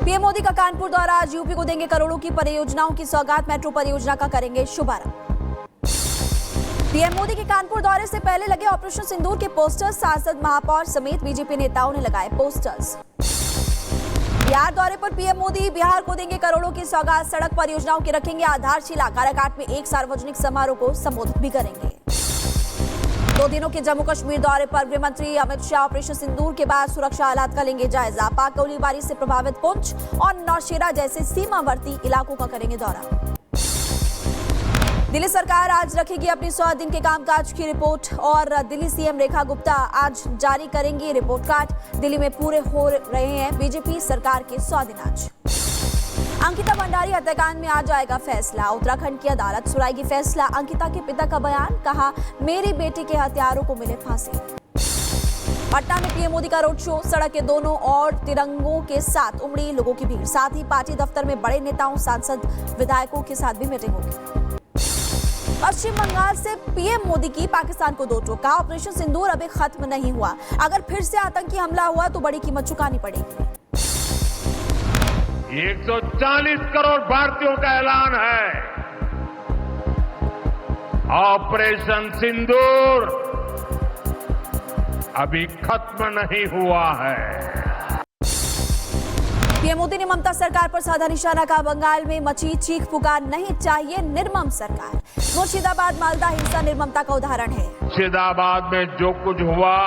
PM Modi का कानपुर दौरा, आज यूपी को देंगे करोड़ों की परियोजनाओं की सौगात, मेट्रो परियोजना का करेंगे शुभारंभ। पीएम मोदी के कानपुर दौरे से पहले लगे ऑपरेशन सिंदूर के पोस्टर्स, सांसद, महापौर समेत बीजेपी नेताओं ने लगाए पोस्टर्स। बिहार दौरे पर पीएम मोदी, बिहार को देंगे करोड़ों की सौगात, सड़क परियोजनाओं की रखेंगे आधारशिला, काराकाट में एक सार्वजनिक समारोह को संबोधित भी करेंगे। 2 दिनों के जम्मू कश्मीर दौरे पर गृह मंत्री अमित शाह ऑपरेशन सिंदूर के बाद सुरक्षा हालात का लेंगे जायजा, पाक गोलीबारी से प्रभावित पुंछ और नौशेरा जैसे सीमावर्ती इलाकों का करेंगे दौरा। दिल्ली सरकार आज रखेगी अपनी 100 दिन के कामकाज की रिपोर्ट और दिल्ली सीएम रेखा गुप्ता आज जारी करेंगी रिपोर्ट कार्ड। दिल्ली में पूरे हो रहे हैं बीजेपी सरकार के 100 दिन आज। अंकिता भंडारी हत्याकांड में आज आएगा फैसला, उत्तराखंड की अदालत सुनाएगी फैसला। अंकिता के पिता का बयान, कहा मेरी बेटी के हत्यारों को मिले फांसी। पटना में पीएम मोदी का रोड शो, सड़क के दोनों ओर तिरंगों के साथ उमड़ी लोगों की भीड़, साथ ही पार्टी दफ्तर में बड़े नेताओं, सांसद, विधायकों के साथ भी मीटिंग होगी। पश्चिम बंगाल से पीएम मोदी की पाकिस्तान को 2 टोक, कहा ऑपरेशन सिंदूर अभी खत्म नहीं हुआ, अगर फिर से आतंकी हमला हुआ तो बड़ी कीमत चुकानी पड़ेगी। 140 करोड़ भारतीयों का ऐलान है, ऑपरेशन सिंदूर अभी खत्म नहीं हुआ है। पीएम मोदी ने ममता सरकार पर साधा निशाना, कहा बंगाल में मची चीख पुकार, नहीं चाहिए निर्मम सरकार। मुर्शिदाबाद मालदा हिंसा निर्ममता का उदाहरण है। मुर्शिदाबाद में जो कुछ हुआ,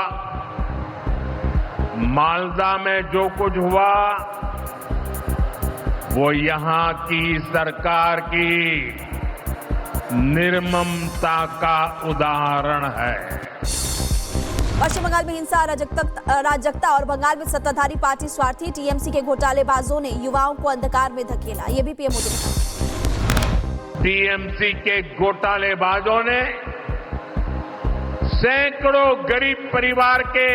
मालदा में जो कुछ हुआ, वो यहां की सरकार की निर्ममता का उदाहरण है। पश्चिम बंगाल में हिंसा, अराजकता और बंगाल में सत्ताधारी पार्टी स्वार्थी टीएमसी के घोटालेबाजों ने युवाओं को अंधकार में धकेला, ये भी पीएम मोदी ने कहा। टीएमसी के घोटालेबाजों ने सैकड़ों गरीब परिवार के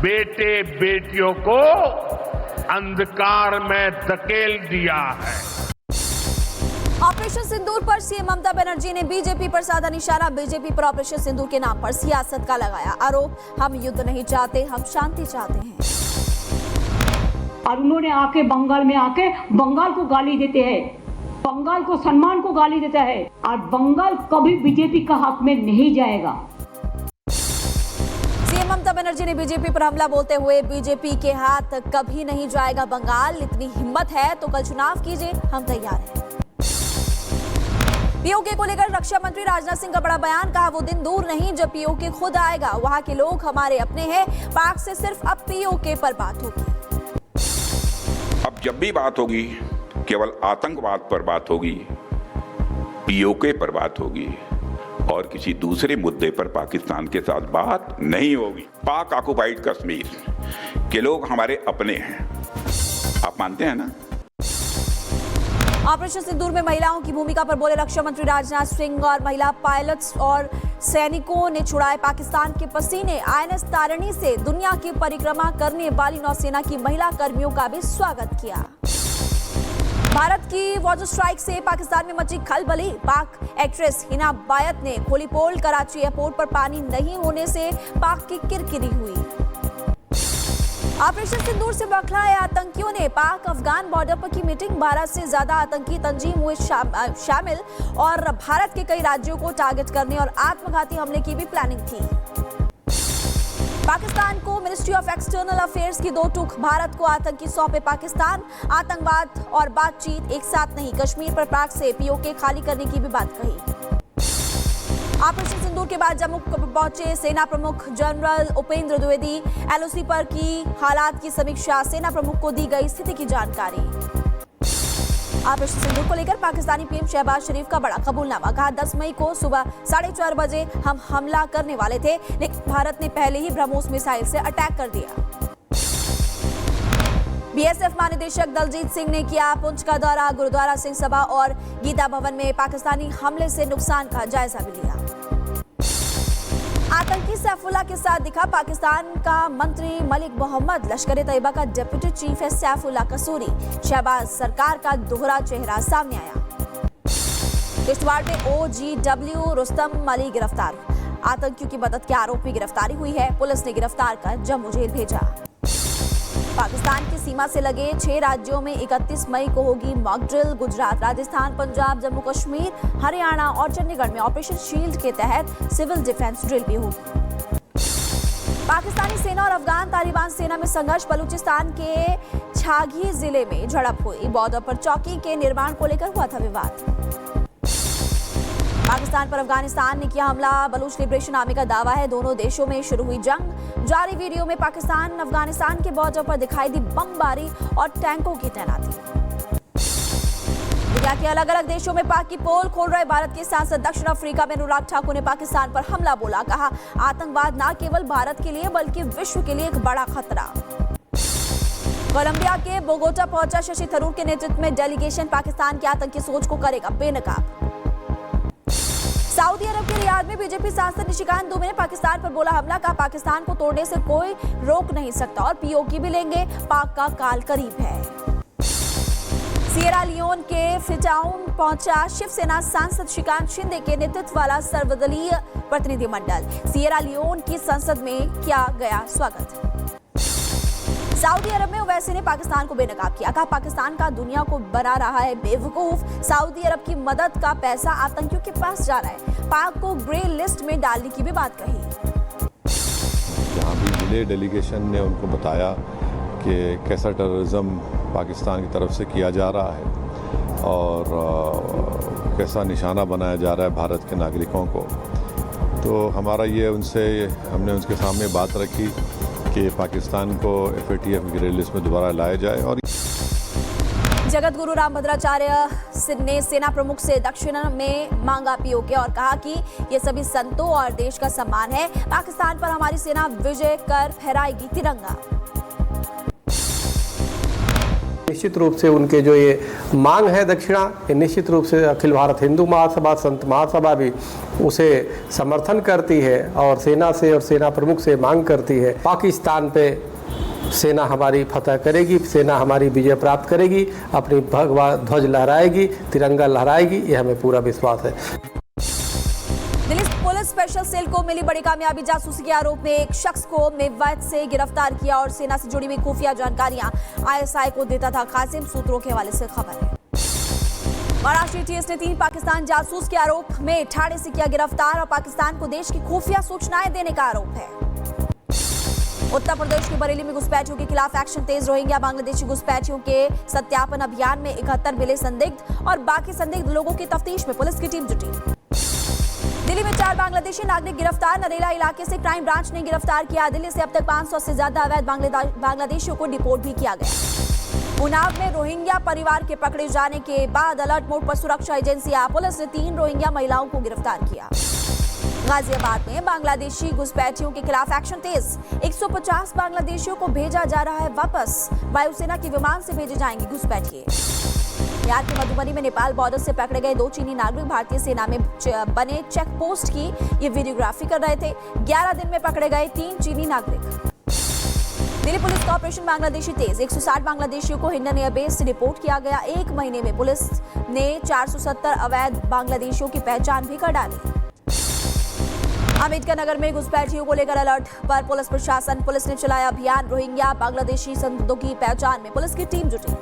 बेटे बेटियों को अंधकार में धकेल दिया है। ऑपरेशन सिंदूर पर सीएम ममता बनर्जी ने बीजेपी पर साधा निशाना, बीजेपी पर ऑपरेशन सिंदूर के नाम पर सियासत का लगाया आरोप, हम युद्ध नहीं चाहते, हम शांति चाहते हैं। और उन्होंने आके बंगाल में आके बंगाल को गाली देते हैं, बंगाल को सम्मान को गाली देता है, और बंगाल कभी बीजेपी का हक में नहीं जाएगा। सीएम ममता बनर्जी ने बीजेपी पर हमला बोलते हुए, बीजेपी के हाथ कभी नहीं जाएगा बंगाल, इतनी हिम्मत है तो कल चुनाव कीजिए, हम तैयार हैं। पीओके को लेकर रक्षा मंत्री राजनाथ सिंह का बड़ा बयान, कहा वो दिन दूर नहीं जब पीओके खुद आएगा, वहां के लोग हमारे अपने हैं, पाक से सिर्फ अब पीओके पर बात होगी। अब जब भी बात होगी केवल आतंकवाद पर बात होगी, पीओके पर बात होगी और किसी दूसरे मुद्दे पर पाकिस्तान के साथ बात नहीं होगी। पाक ऑक्युपाइड कश्मीर के लोग हमारे अपने हैं, आप मानते हैं ना। ऑपरेशन सिंदूर में महिलाओं की भूमिका पर बोले रक्षा मंत्री राजनाथ सिंह, और महिला पायलट्स और सैनिकों ने छुड़ाए पाकिस्तान के पसीने, आईएनएस तारिणी से दुनिया की परिक्रमा करने वाली नौसेना की महिला कर्मियों का भी स्वागत किया। भारत की वाटर स्ट्राइक से पाकिस्तान में मची खलबली, पाक एक्ट्रेस हिना बायत ने खोली पोल, कराची एयरपोर्ट पर पानी नहीं होने से पाक की किरकिरी हुई। ऑपरेशन सिंदूर से बौखलाए आतंकियों ने, पाक अफगान बॉर्डर पर की मीटिंग, 12 से ज्यादा आतंकी तंजीम हुए शामिल और भारत के कई राज्यों को टारगेट करने और आत्मघाती हमले की भी प्लानिंग थी। पाकिस्तान को मिनिस्ट्री ऑफ एक्सटर्नल अफेयर्स की 2 टूक, भारत को आतंकी सौंपे पाकिस्तान, आतंकवाद और बातचीत एक साथ नहीं, कश्मीर पर पाक से पीओके खाली करने की भी बात कही। ऑपरेशन सिंदूर के बाद जम्मू पहुंचे सेना प्रमुख जनरल उपेंद्र द्विवेदी, एलओसी पर की हालात की समीक्षा, सेना प्रमुख को दी गई स्थिति की जानकारी। ऑपरेशन सिंदूर को लेकर पाकिस्तानी पीएम शहबाज शरीफ का बड़ा कबूलनामा, कहा 10 मई को सुबह 4:30 बजे हम हमला करने वाले थे, लेकिन भारत ने पहले ही ब्रह्मोस मिसाइल से अटैक कर दिया। बीएसएफ महानिदेशक दलजीत सिंह ने किया पुंछ का दौरा, गुरुद्वारा सिंह सभा और गीता भवन में पाकिस्तानी हमले से नुकसान का जायजा भी लिया। आतंकी सैफुल्लाह के साथ दिखा पाकिस्तान का मंत्री मलिक मोहम्मद, लश्कर ए तैयबा का डिप्टी चीफ है सैफुल्लाह कसूरी, शहबाज सरकार का दोहरा चेहरा सामने आया। किश्तवाड़ में ओजीडब्ल्यू रुस्तम अली गिरफ्तार, आतंकियों की मदद के आरोप में गिरफ्तारी हुई है, पुलिस ने गिरफ्तार कर जम्मू जेल भेजा। पाकिस्तान की सीमा से लगे 6 राज्यों में 31 मई को होगी मॉक ड्रिल। गुजरात, राजस्थान, पंजाब, जम्मू कश्मीर, हरियाणा और चंडीगढ़ में ऑपरेशन शील्ड के तहत सिविल डिफेंस ड्रिल भी होगी। पाकिस्तानी सेना और अफगान तालिबान सेना में संघर्ष। बलूचिस्तान के छागी जिले में झड़प हुई। बॉर्डर पर चौकी के निर्माण को लेकर हुआ था विवाद। पाकिस्तान पर अफगानिस्तान ने किया हमला। बलूच लिबरेशन आर्मी का दावा है दोनों देशों में शुरू हुई जंग। जारी वीडियो में पाकिस्तान अफगानिस्तान के बॉर्डर पर दिखाई दी बमबारी और टैंकों की तैनाती। दुनिया के अलग अलग देशों में पाक की पोल खोल रहे भारत के सांसद। दक्षिण अफ्रीका में अनुराग ठाकुर ने पाकिस्तान पर हमला बोला। कहा, आतंकवाद न केवल भारत के लिए बल्कि विश्व के लिए एक बड़ा खतरा। कोलंबिया के बोगोटा पहुंचा शशि थरूर के नेतृत्व में डेलीगेशन। पाकिस्तान की आतंकी सोच को करेगा बेनकाब। सऊदी अरब के रियाद में बीजेपी सांसद निशिकांत दुबे ने पाकिस्तान पर बोला हमला। कहा, पाकिस्तान को तोड़ने से कोई रोक नहीं सकता और पीओके भी लेंगे। पाक का काल करीब है। सिएरा लियोन के फ्रीटाउन पहुंचा शिवसेना सांसद श्रीकांत शिंदे के नेतृत्व वाला सर्वदलीय प्रतिनिधिमंडल। सिएरा लियोन की संसद में किया गया स्वागत। सऊदी अरब में ओवैसी ने पाकिस्तान को बेनकाब किया। कहा, पाकिस्तान का दुनिया को बना रहा है बेवकूफ। सऊदी अरब की मदद का पैसा आतंकियों के पास जा रहा है। पाक को ग्रे लिस्ट में डालने की भी बात कही। जहाँ भी मिले डेलीगेशन ने उनको बताया कि कैसा टेररिज्म पाकिस्तान की तरफ से किया जा रहा है और कैसा निशाना बनाया जा रहा है भारत के नागरिकों को। तो हमारा ये हमने उनके सामने बात रखी कि पाकिस्तान को FATF ग्रे लिस्ट में दोबारा लाया जाए। और जगत गुरु रामभद्राचार्य ने सेना प्रमुख से दक्षिण में मांगा पीओके और कहा कि ये सभी संतों और देश का सम्मान है। पाकिस्तान पर हमारी सेना विजय कर फहराएगी तिरंगा। निश्चित रूप से उनके जो ये मांग है दक्षिणा, ये निश्चित रूप से अखिल भारत हिंदू महासभा, संत महासभा भी उसे समर्थन करती है और सेना से और सेना प्रमुख से मांग करती है। पाकिस्तान पे सेना हमारी फतह करेगी, सेना हमारी विजय प्राप्त करेगी, अपनी भगवा ध्वज लहराएगी, तिरंगा लहराएगी, ये हमें पूरा विश्वास है। दिल्ली पुलिस स्पेशल सेल को मिली बड़ी कामयाबी। जासूसी के आरोप में एक शख्स को मेवात से गिरफ्तार किया और सेना से जुड़ी हुई खुफिया जानकारियां ISI को देता था कासिम। सूत्रों के हवाले से खबर है। महाराष्ट्र ATS ने 3 पाकिस्तान जासूस के आरोप में ठाणे से किया गिरफ्तार और पाकिस्तान को देश की खुफिया सूचनाएं देने का आरोप है। उत्तर प्रदेश के बरेली में घुसपैठियों के खिलाफ एक्शन तेज। रोहिंग्या बांग्लादेशी घुसपैठियों के सत्यापन अभियान में 71 मिले संदिग्ध और बाकी संदिग्ध लोगों की तफ्तीश में पुलिस की टीम जुटी। दिल्ली में 4 बांग्लादेशी नागरिक गिरफ्तार। नरेला इलाके से क्राइम ब्रांच ने गिरफ्तार किया। दिल्ली से अब तक 500 से ज्यादा अवैध बांग्लादेशियों को डिपोर्ट भी किया गया। उन्नाव में रोहिंग्या परिवार के पकड़े जाने के बाद अलर्ट मोड पर सुरक्षा एजेंसियां। पुलिस ने 3 रोहिंग्या महिलाओं को गिरफ्तार किया। गाजियाबाद में बांग्लादेशी घुसपैठियों के खिलाफ एक्शन तेज। 150 बांग्लादेशियों को भेजा जा रहा है वापस। वायुसेना के विमान से भेजे जाएंगे घुसपैठिए। बिहार के मधुबनी में नेपाल बॉर्डर से पकड़े गए 2 चीनी नागरिक भारतीय सेना में बने चेक पोस्ट की ये वीडियोग्राफी कर रहे थे। 11 दिन में पकड़े गए 3 चीनी नागरिक। दिल्ली पुलिस का ऑपरेशन बांग्लादेशी तेज। 160 बांग्लादेशियों को हिंडन एयरबेस से रिपोर्ट किया गया। 1 महीने में पुलिस ने 470 अवैध बांग्लादेशियों की पहचान भी कर डाली। अम्बेडकर नगर में घुसपैठियों को लेकर अलर्ट पर पुलिस प्रशासन। पुलिस ने चलाया अभियान। रोहिंग्या बांग्लादेशी संदिग्धों की पहचान में पुलिस की टीम जुटी।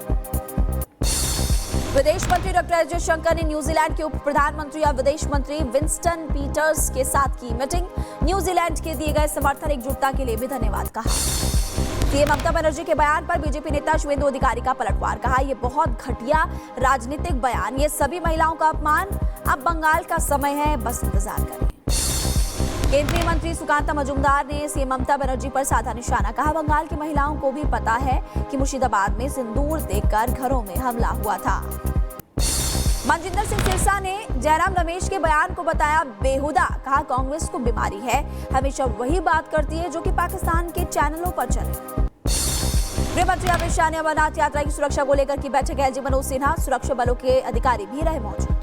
विदेश मंत्री डॉक्टर एस जयशंकर ने न्यूजीलैंड के उप प्रधानमंत्री और विदेश मंत्री विंस्टन पीटर्स के साथ की मीटिंग। न्यूजीलैंड के दिए गए समर्थन एकजुटता के लिए भी धन्यवाद कहा। सीएम ममता बनर्जी के बयान पर बीजेपी नेता शुवेंदु अधिकारी का पलटवार। कहा, यह बहुत घटिया राजनीतिक बयान, ये सभी महिलाओं का अपमान। अब बंगाल का समय है, बस इंतजार करें। केंद्रीय मंत्री सुकांता मजूमदार ने सीएम ममता बनर्जी पर साधा निशाना। कहा, बंगाल की महिलाओं को भी पता है कि मुर्शिदाबाद में सिंदूर देखकर घरों में हमला हुआ था। मनजिंदर सिंह सिरसा ने जयराम रमेश के बयान को बताया बेहुदा। कहा, कांग्रेस को बीमारी है, हमेशा वही बात करती है जो कि पाकिस्तान के चैनलों पर चले। गृह मंत्री अमित शाह ने अमरनाथ यात्रा की सुरक्षा को लेकर की बैठक। LG मनोज सिन्हा, सुरक्षा बलों के अधिकारी भी रहे मौजूद।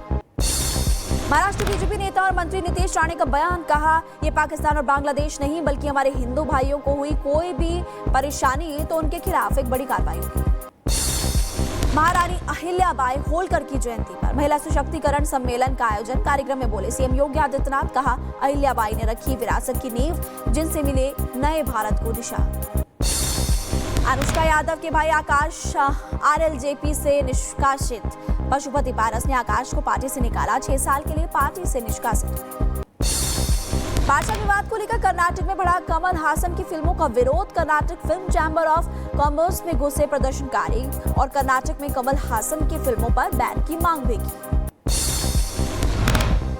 महाराष्ट्र बीजेपी नेता और मंत्री नीतीश राणे का बयान। कहा, ये पाकिस्तान और बांग्लादेश नहीं बल्कि हमारे हिंदू भाइयों को हुई कोई भी परेशानी तो उनके खिलाफ एक बड़ी कार्रवाई होगी। महारानी अहिल्याबाई होलकर की जयंती पर महिला सशक्तिकरण सम्मेलन का आयोजन। कार्यक्रम में बोले सीएम योगी आदित्यनाथ। कहा, अहिल्याबाई ने रखी विरासत की नींव जिनसे मिले नए भारत को दिशा। अनुष्का यादव के भाई आकाश आरएलजेपी से निष्कासित। पशुपति पारस ने आकाश को पार्टी से निकाला। 6 साल के लिए पार्टी से निष्कासित हुए। भाषा विवाद को लेकर कर्नाटक में बढ़ा कमल हासन की फिल्मों का विरोध। Karnataka film chamber of commerce में घुसे प्रदर्शनकारी और कर्नाटक में कमल हासन की फिल्मों पर बैन की मांग भी की।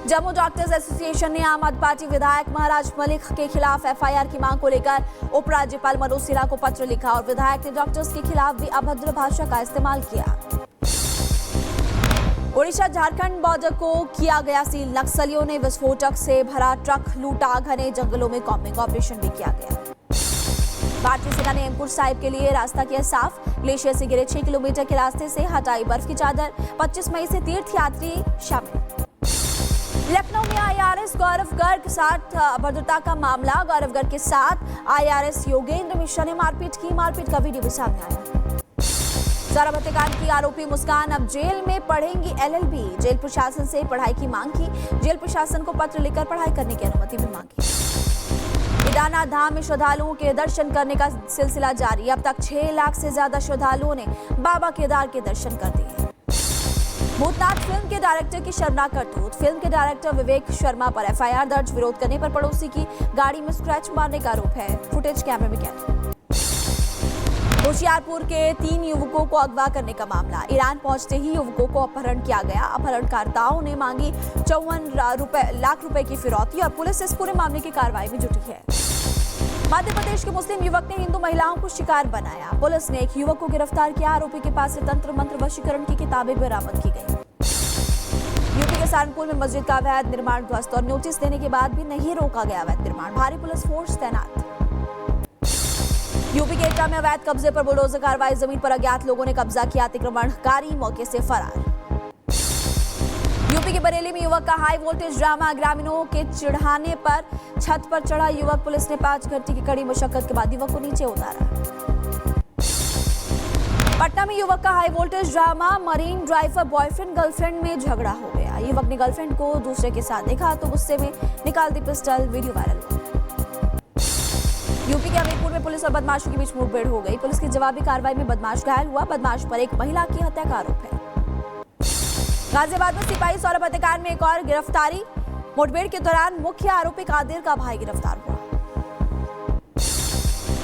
जम्मू डॉक्टर्स एसोसिएशन ने आम आदमी पार्टी विधायक महाराज मलिक के खिलाफ एफआईआर की मांग को लेकर उपराज्यपाल मनोज सिन्हा को पत्र लिखा और विधायक ने डॉक्टर्स के खिलाफ भी अभद्र भाषा का इस्तेमाल किया। ओडिशा झारखंड बॉर्डर को किया गया सील। नक्सलियों ने विस्फोटक से भरा ट्रक लूटा। घने जंगलों में कॉम्बिंग ऑपरेशन भी किया गया। भारतीय सेना ने हेमकुंड साहिब के लिए रास्ता किया साफ। ग्लेशियर से गिरे 6 किलोमीटर के रास्ते से हटाई बर्फ की चादर। 25 मई से तीर्थयात्री शामिल। लखनऊ में आईआरएस गौरव गर्ग के साथ अभद्रता का मामला। गौरव गर्ग के साथ आईआरएस योगेंद्र मिश्रा ने मारपीट की। मारपीट का वीडियो भी सामने आया। सारा हत्याकांड की आरोपी मुस्कान अब जेल में पढ़ेंगी एलएलबी। जेल प्रशासन से पढ़ाई की मांग की। जेल प्रशासन को पत्र लिखकर पढ़ाई करने की अनुमति भी मांगी। केदारनाथ धाम में श्रद्धालुओं के दर्शन करने का सिलसिला जारी। अब तक 6 लाख से ज्यादा श्रद्धालुओं ने बाबा केदार के दर्शन कर दिए। भूतनाथ फिल्म के डायरेक्टर की शर्मनाक करतूत। फिल्म के डायरेक्टर विवेक शर्मा पर एफआईआर दर्ज। विरोध करने पर पड़ोसी की गाड़ी में स्क्रैच मारने का आरोप है। फुटेज कैमरे में कैद। होशियारपुर के 3 युवकों को अगवा करने का मामला। ईरान पहुंचते ही युवकों को अपहरण किया गया। अपहरणकर्ताओं ने मांगी 54 लाख रुपए की फिरौती और पुलिस इस पूरे मामले की कार्रवाई में जुटी है। मध्य प्रदेश के मुस्लिम युवक ने हिंदू महिलाओं को शिकार बनाया। पुलिस ने एक युवक को गिरफ्तार किया। आरोपी के पास से तंत्र मंत्र वशीकरण की किताबें बरामद की गई। यूपी के सहारनपुर में मस्जिद का अवैध निर्माण ध्वस्त और नोटिस देने के बाद भी नहीं रोका गया अवैध निर्माण। भारी पुलिस फोर्स तैनात। यूपी के एटा में अवैध कब्जे पर बुलडोजर कार्रवाई। जमीन पर अज्ञात लोगों ने कब्जा किया। अतिक्रमणकारी मौके से फरार। यूपी के बरेली में युवक का हाई वोल्टेज ड्रामा। ग्रामीणों के चिढ़ाने पर छत पर चढ़ा युवक। पुलिस ने 5 घंटे की कड़ी मशक्कत के बाद युवक को नीचे उतारा। पटना में युवक का high voltage drama. Marine driver boyfriend girlfriend में झगड़ा हो गया। युवक ने गर्लफ्रेंड को दूसरे के साथ देखा तो गुस्से में निकाल दी पिस्टल। वीडियो वायरल हुआ। यूपी के हमीरपुर में पुलिस और बदमाशों के बीच मुठभेड़ हो गई। पुलिस की जवाबी कार्रवाई में बदमाश घायल हुआ। बदमाश पर एक महिला की हत्या का आरोप है। गाजियाबाद में सिपाही सौरभ हत्याकांड में एक और गिरफ्तारी। मुठभेड़ के दौरान मुख्य आरोपी कादिर का भाई गिरफ्तार हुआ।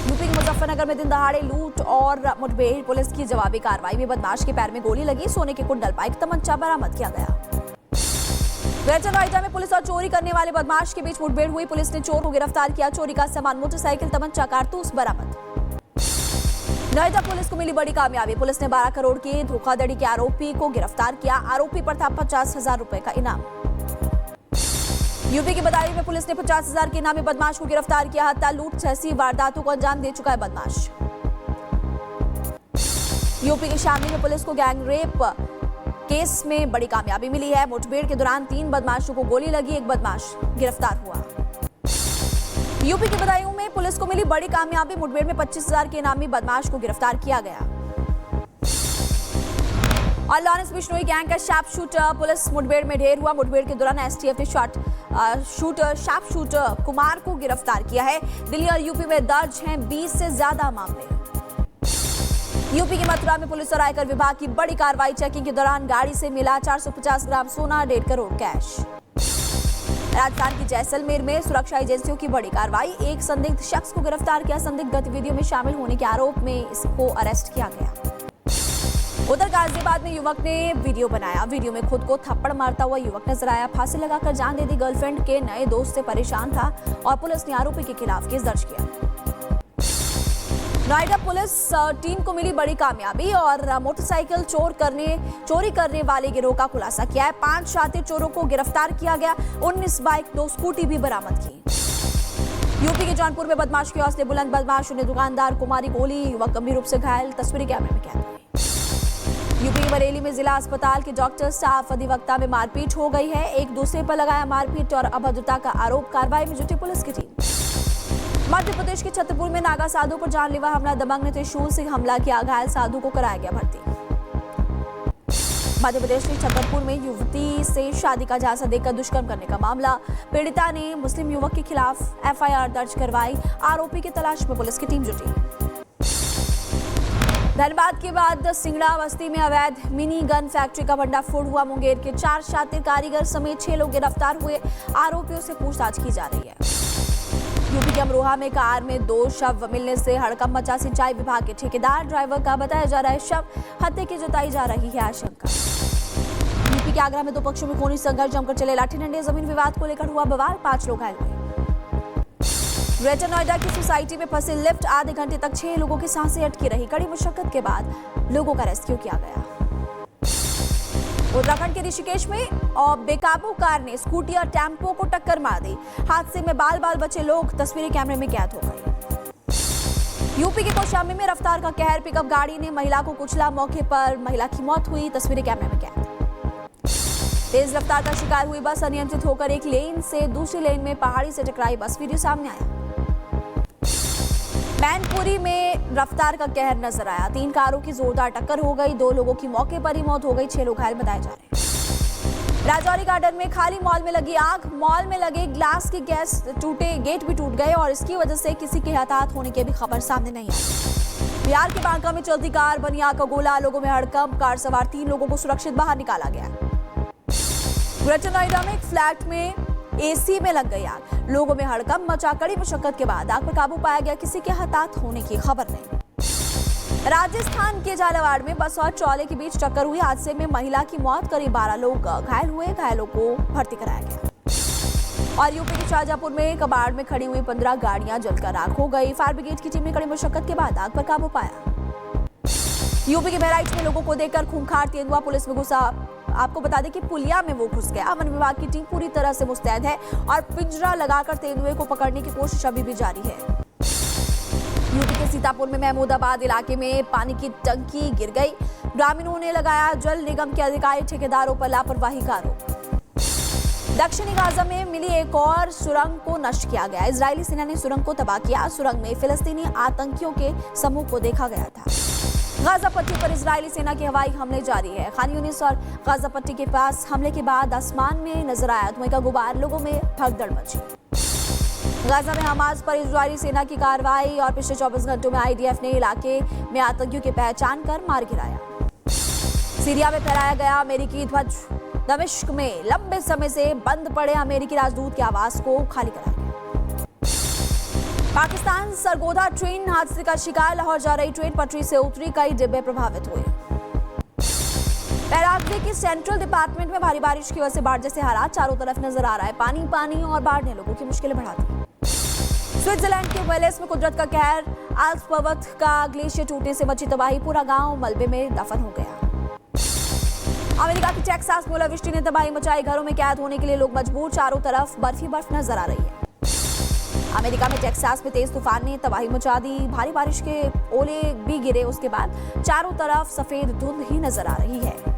यूपी के मुजफ्फरनगर में दिन दहाड़े लूट और मुठभेड़। पुलिस की जवाबी कार्रवाई में बदमाश के पैर में गोली लगी। सोने के कुंडल बाइक तमंचा बरामद किया गया। ग्रेटर नोएडा में पुलिस और चोरी करने वाले बदमाश के बीच मुठभेड़ हुई। पुलिस ने चोर को गिरफ्तार किया। चोरी का सामान मोटरसाइकिल तमंचा कारतूस बरामद। नोएडा पुलिस को मिली बड़ी कामयाबी। पुलिस ने 12 करोड़ की धोखाधड़ी के आरोपी को गिरफ्तार किया। आरोपी पर था 50,000 रुपए का इनाम। यूपी के बदायूं में पुलिस ने 50,000 के इनामी बदमाश को गिरफ्तार किया। हत्या लूट जैसी वारदातों को अंजाम दे चुका है बदमाश। यूपी के शामली में पुलिस को गैंगरेप केस में बड़ी कामयाबी मिली है। मुठभेड़ के दौरान 3 बदमाशों को गोली लगी। एक बदमाश गिरफ्तार हुआ। यूपी के बदायूं में पुलिस को मिली बड़ी कामयाबी। मुठभेड़ में 25,000 के इनामी बदमाश को गिरफ्तार किया गया। और लॉरेंस बिश्नोई गैंग का शार्प शूटर पुलिस मुठभेड़ में ढेर हुआ। मुठभेड़ के दौरान एसटीएफ ने शार्प शूटर कुमार को गिरफ्तार किया है। दिल्ली और यूपी में दर्ज हैं 20 से ज्यादा मामले। यूपी के मथुरा में पुलिस और आयकर विभाग की बड़ी कार्रवाई। चेकिंग के दौरान गाड़ी से मिला 450 ग्राम सोना, 1.5 करोड़ कैश। राजस्थान की जैसलमेर में सुरक्षा एजेंसियों की बड़ी कार्रवाई। एक संदिग्ध शख्स को गिरफ्तार किया। संदिग्ध गतिविधियों में शामिल होने के आरोप में इसको अरेस्ट किया गया। उधर गाजियाबाद में युवक ने वीडियो बनाया। वीडियो में खुद को थप्पड़ मारता हुआ युवक नजर आया। फांसी लगाकर जान दे दी। गर्लफ्रेंड के नए दोस्त से परेशान था और पुलिस ने आरोपी के खिलाफ केस दर्ज किया। नोएडा पुलिस टीम को मिली बड़ी कामयाबी और मोटरसाइकिल चोरी करने वाले गिरोह का खुलासा किया है। 5 शातिर चोरों को गिरफ्तार किया गया। 19 बाइक 2 स्कूटी भी बरामद की। यूपी के जौनपुर में बदमाश के हौसले बुलंद। बदमाशों ने दुकानदार को मारी गोली। युवक गंभीर रूप से घायल। तस्वीरें कैमरे में कैद हुई। यूपी के बरेली में जिला अस्पताल के डॉक्टर स्टाफ अधिवक्ता में मारपीट हो गई है। एक दूसरे पर लगाया मारपीट और अभद्रता का आरोप। कार्रवाई में जुटी पुलिस की टीम। मध्य प्रदेश के छतरपुर में नागा साधु पर जानलेवा हमला। दबंग ने त्रिशूल से हमला किया। घायल साधु को कराया गया भर्ती। मध्य प्रदेश के छतरपुर में युवती से शादी का झांसा देकर दुष्कर्म करने का मामला। पीड़िता ने मुस्लिम युवक के खिलाफ एफआईआर दर्ज करवाई। आरोपी की तलाश में पुलिस की टीम जुटी। धनबाद के बाद सिंगड़ा बस्ती में अवैध मिनी गन फैक्ट्री का भंडाफोड़ हुआ। मुंगेर के 4 शातिर कारीगर समेत 6 लोग गिरफ्तार हुए। आरोपियों से पूछताछ की जा रही है। यूपी के अमरोहा में कार में 2 शव मिलने से हड़कंप मचा। सिंचाई विभाग के ठेकेदार ड्राइवर का बताया जा रहा है शव। हत्या की जताई जा रही है आशंका। यूपी के आगरा में 2 पक्षों में खूनी संघर्ष जमकर चले लाठी डंडे। जमीन विवाद को लेकर हुआ बवाल। 5 लोग घायल हुए। ग्रेटर नोएडा की सोसाइटी में फंसे लिफ्ट आधे घंटे तक 6 लोगों की सांसें अटकी रही। कड़ी मुशक्कत के बाद लोगों का रेस्क्यू किया गया। उत्तराखंड के ऋषिकेश में बेकाबू कार ने स्कूटी और टेम्पो को टक्कर मार दी। हादसे में बाल बाल बचे लोग तस्वीरें कैमरे में कैद हो गई। यूपी के कौशाम्बी में रफ्तार का कहर। पिकअप गाड़ी ने महिला को कुचला। मौके पर महिला की मौत हुई। तस्वीरें कैमरे में कैद। तेज रफ्तार का शिकार हुई बस अनियंत्रित होकर एक लेन से दूसरी लेन में पहाड़ी से टकराई बस। वीडियो सामने आया। मैनपुरी में रफ्तार का कहर नजर आया। 3 कारों की जोरदार टक्कर हो गई। 2 लोगों की मौके पर ही मौत हो गई। 6 लोग घायल बताए जा रहे हैं। राजौरी गार्डन में खाली मॉल में लगी आग। मॉल में लगे ग्लास के गेट भी टूट गए और इसकी वजह से किसी के हताहत होने की भी खबर सामने नहीं आई। बिहार के बांका में चलती कार बनी आग का गोला। लोगों में हड़कंप। कार सवार 3 लोगों को सुरक्षित बाहर निकाला गया। ग्रेटर नोएडा में एक फ्लैट में एसी में लग गई आग। लोगों में हड़कंप मचा। कड़ी मुशक्कत के बाद आग पर काबू पाया गया। किसी के हताहत होने की खबर नहीं। राजस्थान के झालावाड़ में बस और ट्रॉले के बीच टक्कर हुई। हादसे में महिला की मौत। करीब 12 लोग घायल हुए। घायलों को भर्ती कराया गया। और यूपी के शाहजहांपुर में कबाड़ में खड़ी हुई 15 गाड़ियां जलकर राख हो गई। फायर ब्रिगेड की टीम ने कड़ी मुशक्कत के बाद आग पर काबू पाया। यूपी के बहराइच में लोगों को देखकर खूंखार तेंदुआ पुलिस में घुसा। आपको बता दें कि पुलिया में वो घुस गया। वन विभाग की टीम पूरी तरह से मुस्तैद है और पिंजरा लगाकर तेंदुए को पकड़ने की कोशिश अभी भी जारी है। यूपी के सीतापुर में महमूदाबाद इलाके में पानी की टंकी गिर गई। ग्रामीणों ने लगाया जल निगम के अधिकारी ठेकेदारों पर लापरवाही का आरोप। दक्षिणी गाजा में मिली एक और सुरंग को नष्ट किया गया। इजरायली सेना ने सुरंग को तबाह किया। सुरंग में फिलिस्तीनी आतंकियों के समूह को देखा गया था। गाजा पट्टी पर इजरायली सेना के हवाई हमले जारी है। खान यूनिस और गाजा पट्टी के पास हमले के बाद आसमान में नजर आया धुएं का गुबार। लोगों में भगदड़ मची। गाजा में हमास पर इजरायली सेना की कार्रवाई और पिछले 24 घंटों में आईडीएफ ने इलाके में आतंकियों की पहचान कर मार गिराया। सीरिया में फहराया गया अमेरिकी ध्वज। दमिश्क में लंबे समय से बंद पड़े अमेरिकी राजदूत के आवास को खाली कराया गया। पाकिस्तान सरगोधा ट्रेन हादसे का शिकार। लाहौर जा रही ट्रेन पटरी से उतरी। कई डिब्बे प्रभावित हुए। पैराग्वे के सेंट्रल डिपार्टमेंट में भारी बारिश की वजह से बाढ़ जैसे हालात चारों तरफ नजर आ रहा है। पानी पानी और बाढ़ ने लोगों की मुश्किलें बढ़ा दी। स्विट्जरलैंड के वेलेस में कुदरत का कहर। आल्प्स पर्वत का ग्लेशियर टूटने से मची तबाही। पूरा गांव मलबे में दफन हो गया। अमेरिका की टेक्सास में ओलावृष्टि ने तबाही मचाई। घरों में कैद होने के लिए लोग मजबूर। चारों तरफ बर्फ ही बर्फ नजर आ रही है। अमेरिका में टेक्सास में तेज तूफान ने तबाही मचा दी। भारी बारिश के ओले भी गिरे। उसके बाद चारों तरफ सफेद धुंध ही नजर आ रही है।